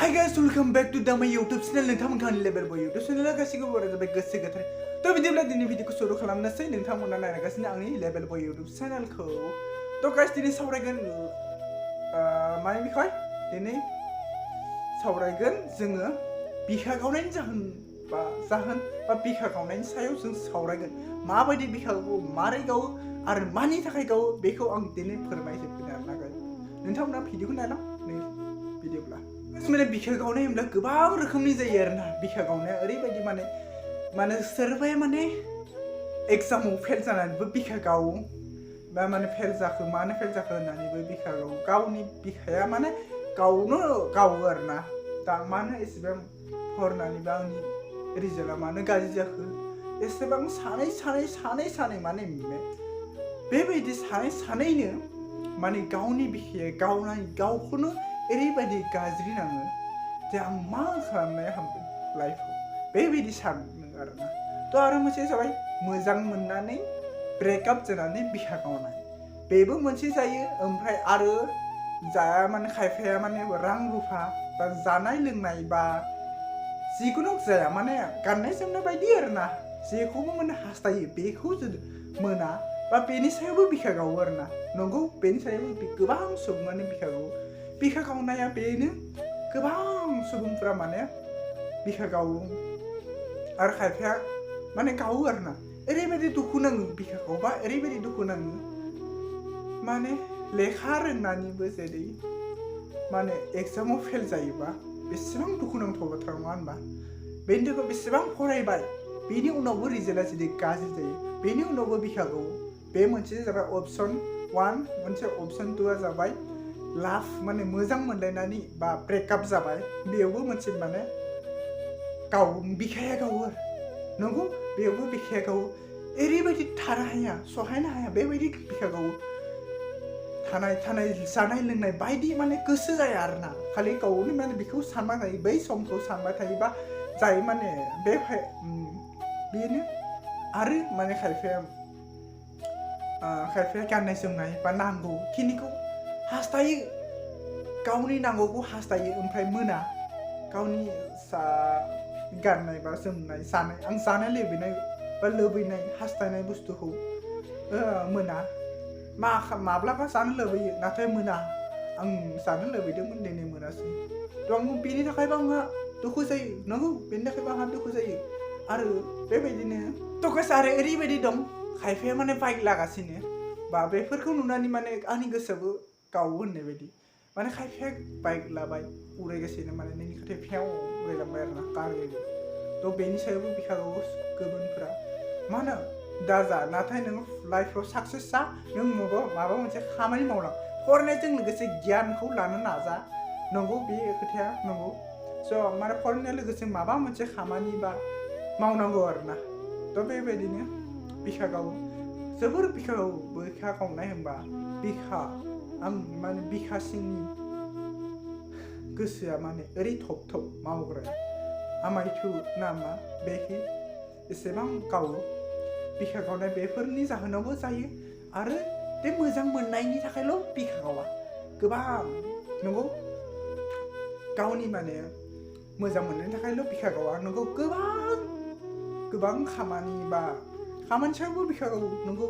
Hi guys, welcome back to my YouTube channel. नोंथांमोननि level बय YouTube channel गासिबो बरा जाबाय गोसो गोथार। तो बिदिब्ला दिनै भिडिअखौ सुरु खालामनोसै नोंथांमोना नायगासिनो आंनि लेभेल बय YouTube channelखौ। तो गाइस दिनै सावरायगोन मानि बिखय दिनै सावरायगोन जोङो बिखा गावनायनि जाहोन बा बिखा गावनायनि सायाव जों सावरायगोन। माबायदि बिखाखौ मारै गावो आरो मानि थाखाय गावो बेखौ आं दिनै फोरमायजोबगोन आरोना गाइस। नोंथांमोना भिडिअखौ नायलां नै भिडिअब्ला माने बिखा गावनाय होनब्ला गोबां रोखोमनि जायो आरोना। बिखा गावनाया ओरैबायदि माने सोरबाया माने एग्जामाव फेल जानानैबो बिखा गावो बा माने फेल जाखो मानो फेल जाखो होननानैबो बिखा गावो। गावनि बिखाया माने गावनो गावो आरोना। दा मानो एसेबां फरायनानैबो आंनि रिजाल्टआ मानो गाज्रि जाखो एसेबां सानै माने बेबायदि सानैनो माने गावनि बिखाया गावखौनो ओरैबायदि गाज्रि नाङो जे आं मा खालामनाया हामगोन लाइफआव बेबायदि सानो आरोना। तो आरो मोनसे जाबाय मोजां मोननानै ब्रेकआप जानानै बिखा गावनाय बेबो मोनसे जायो। ओमफ्राय आरो जाया माने खायफाया माने रां रुफा बा जानाय लोंनाय बा जिखुनु जाया माने गाननाय जोमनाय बायदि आरोना जेखौबो माने हास्थायो बेखौ जुदि मोना बा बेनि सायावबो बिखा गावो आरोना। नंगौ बेनि सायावबो गोबां सुबुङानो बिखा गावो। बिखा गावनाया बेनो गोबां सुबुंफोरा माने बिखा गावो आरो खायफाया माने गावो आरोना। ओरैबायदि दुखु नाङो बिखा गावबा ओरैबायदि दुखु नाङो माने लेखा रोंनानैबो जेरै माने एग्जामाव फेल जायोबा बेसेबां दुखुनांथाव बाथ्रा नङा होनबा। बेनि थाखाय बेसेबां फरायबाय बेनि उनावबो रिजाल्टआ जुदि गाज्रि जायो बेनि उनावबो बिखा गावो। बे मोनसे जाबाय अपसन 1 मोनसे अपसन 2आ जाबाय लाभ माने मोजां मोनलायनानै बा ब्रेकआप जाबाय बेयावबो मोनसे माने बिखाया गावो आरो। नंगौ बेयावबो बिखाया गावो। ओरैबायदि थानो हाया सहायनो हाया बेबायदि बिखा गावो। थानाय जानाय लोंनाय बायदि माने गोसो जाया आरोना। खालि गावनि माने बेखौ सानबाय थायो बै समखौ सानबाय थायोबा जाय माने बेनो आरो माने खायफाया गाननाय जोमनाय बा नांगौ खिनिखौ हास्थायो गावनि नांगौखौ हास्थायो ओमफ्राय मोना। गावनि गाननाय बा जोमनाय जानाय आं जानो लुबैनाय हास्थायनाय बुस्थुखौ मोना। माब्लाबा जानो लुबैयो नाथाय मोना। आं जानो लुबैदोंमोन दिनै मोनासै। तो आं बेनि थाखायबो आंहा दुखु जायो। नंगौ बेनि थाखायबो आंहा दुखु जायो आरो बेबायदिनो तो गाइस आरो ओरैबायदि दं खायफाया माने बाइक लागासिनो बा बेफोरखौ नुनानै माने आंनि गोसोआबो गावो होननाय बायदि माने खायफाया बाइक लाबाय उरायगासिनो माने नोंनि खाथियाव फेव उरायलांबाय आरोना कार तो बेनि सायावबो बिखा गावो गुबुनफोरा। मा होनो दाजा नाथाय नोङो लाइफआव साक्सेस जा नों माबा मोनसे खामानि मावलां फरायनायजों लोगोसे गियानखौ लानो नाजा। नंगौ बे खोथाया नंगौ। स' माने फरायनाय लोगोसे माबा मोनसे खामानि बा मावनांगौ आरोना। तो बेबायदिनो बिखा गावो जोबोर बिखा गावो। बिखा गावनाय होनबा आं माने बिखा सिंनि गोसोआ माने ओरै थब मावग्रा आमायथु नामा बेखि एसेबां गावो। बिखा गावनाय बेफोरनि जाहोनावबो जायो आरो बे मोजां मोननायनि थाखायल' बिखा गावा गोबां। नंगौ गावनि माने मोजां मोननायनि थाखायल' बिखा गावा। नंगौ गोबां खामानि सायावबो बिखा गावो। नंगौ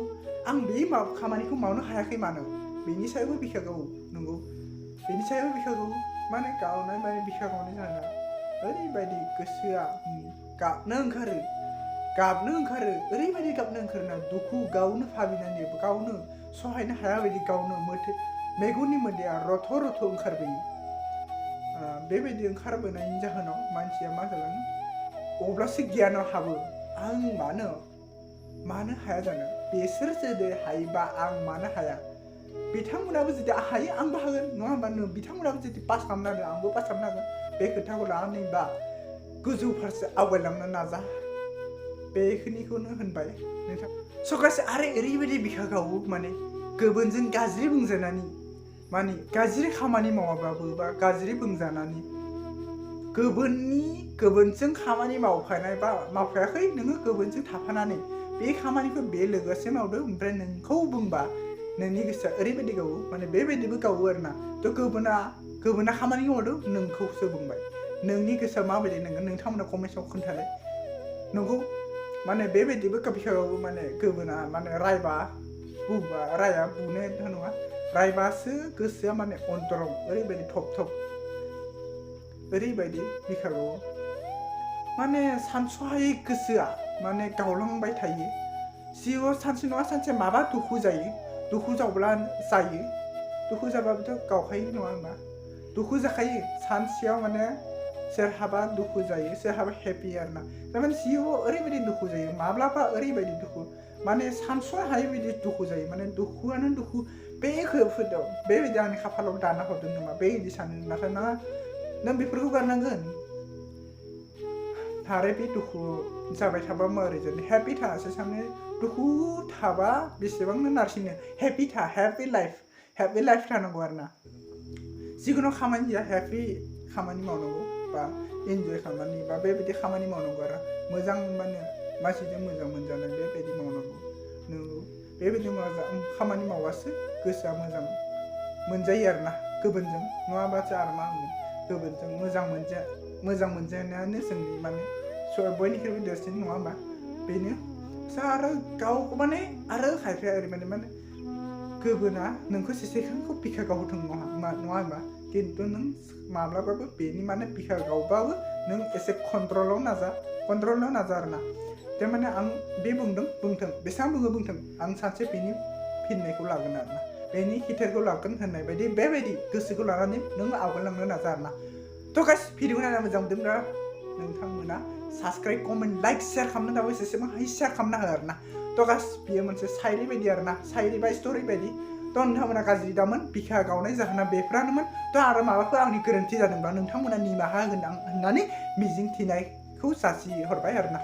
आं बे खामानिखौ मावनो हायाखै मानो बेनि सायावबो बिखा गावो। नंगौ बेनि सायावबो बिखा गावो माने गावनाय माने बिखा गावनाय जाना ओरैबायदि गोसोआ गाबनो ओंखारो ओरैबायदि गाबनो ओंखारोना दुखु गावनो भाबिनानै गावनो सहायनो हाया बायदि गावनो मेगननि मोदैया रथ' ओंखारबोयो। बेबायदि ओंखारबोनायनि जाहोनाव मानसिया मा जालाङो अब्लासो गियानाव हाबो आं मानो हाया जानो बेसोर जुदि हायोबा आं मानो हाया। बिथांमोनाबो जुदि हायो आंबो हागोन नङा होमबा। बिथांमोनाबो जुदि पास खालामनो हागोन आंबो पास खालामनो हागोन। बे खोथाखौ लानानै बा गोजौ फारसे आवगायलांनो नाजा बेखिनिखौनो होनबाय नोंथां। स' गाइस आरो ओरैबायदि बिखा गावो माने गुबुनजों गाज्रि बुंजानानै माने गाज्रि खामानि मावाबाबो बा गाज्रि बुंजानानै गुबुनजों खामानि मावफानाय बा मावफायाखै नोङो गुबुनजों थाफानानै बे खामानिखौ बे लोगोसे मावदो ओमफ्राय नोंखौ बुंबा नोंनि गोसोआ ओरैबायदि गावो माने बेबायदिबो गावो आरोना। तो गुबुना गुबुना खामानि मावदों नोंखौसो बुंबाय नोंनि गोसोआ माबायदि नोंगोन नोंथांमोना कमेन्टआव खोन्थालाय नंगौ माने बेबायदिबो कबिखायावबो माने गुबुना माने रायबा बुबा राया बुनो नङा रायबासो गोसोआ माने अन्तराव ओरैबायदि थप थप ओरैबायदि बिखायाव माने सानस'हायै गोसोआ माने गावलांबाय थायो जिउआव सानसे नङा सानसे माबा दुखु जायो दुखु जाब्ला जायो दुखु जाबाबोथ' गावखायो नङा होनबा दुखु जाखायो सानसेयाव माने सोरहाबा दुखु जायो सोरहाबा हेपि आरोना थारमाने जिउआव ओरैबायदि दुखु जायो माब्लाबा ओरैबायदि दुखु माने सानस' हायै बायदि दुखु जायो माने दुखुआनो दुखु बे खैफोदाव बेबायदि आंनि खाफालाव दाना हरदों नामा बेबायदि सानो नाथाय नङा नों बेफोरखौ गारनांगोन आरो बे दुखु जाबाय थाबा माबोरै जानो हेपि थासो सानो दुखु थाबा बेसेबांनो नारसिनो हेपि था हेपि लाइफ थानांगौ आरोना जिखुनु खामानि जाया हेपि खामानि मावनांगौ बा इन्जय खामानि बा बेबायदि खामानि मावनांगौ आरो मोजां माने मानसिजों मोजां मोनजानाय बेबायदि मावनांगौ नोंगौ बेबायदि खामानि मावबासो गोसोआ मोजां मोनजायो आरोना गुबुनजों नङाबासो आरो मा होनो गुबुनजों मोजां मोनजानायानो जोंनि माने बयनिख्रुइबो देरसिन नङा होमबा बेनो आरो गाव माने आरो खायफाया ओरैबायदि माने गुबुना नोंखौ जेसेबांखौ बिखा गावथों नङा होमबा खिन्थु नों माब्लाबाबो बेनि माने बिखा गावबाबो नों एसे कन्ट्रलाव नाजा आरोना थारमाने आं बे बुंथों बेसेबां बुंथों आं सानसे बेनि फिननायखौ लागोन आरोना बेनि खिथेरखौ लागोन होननाय बायदि बेबायदि गोसोखौ लानानै नों आवगायलांनो नाजा आरोना थ' गाइस भिडिअखौ नायना मोजां मोनदोंब्ला नोंथांमोना साबस्क्राइब कमेन्ट लाइक शेयार खालामनो दाबो जेसेबां हायो शेयार खालामना हो आरोना थ' गाइस बियो मोनसे साइरि बायदि आरोना साइरि बा स्ट'रि बायदि थ' नोंथांमोना गाज्रि दामोन बिखा गावनाय जाहोना बेफोरानोमोन थ' आरो माबाफोर आंनि गोरोन्थि जादोंब्ला नोंथांमोना निमाहा होगोन आं होननानै मिजिं थिनायखौ जासिहरबाय आरोना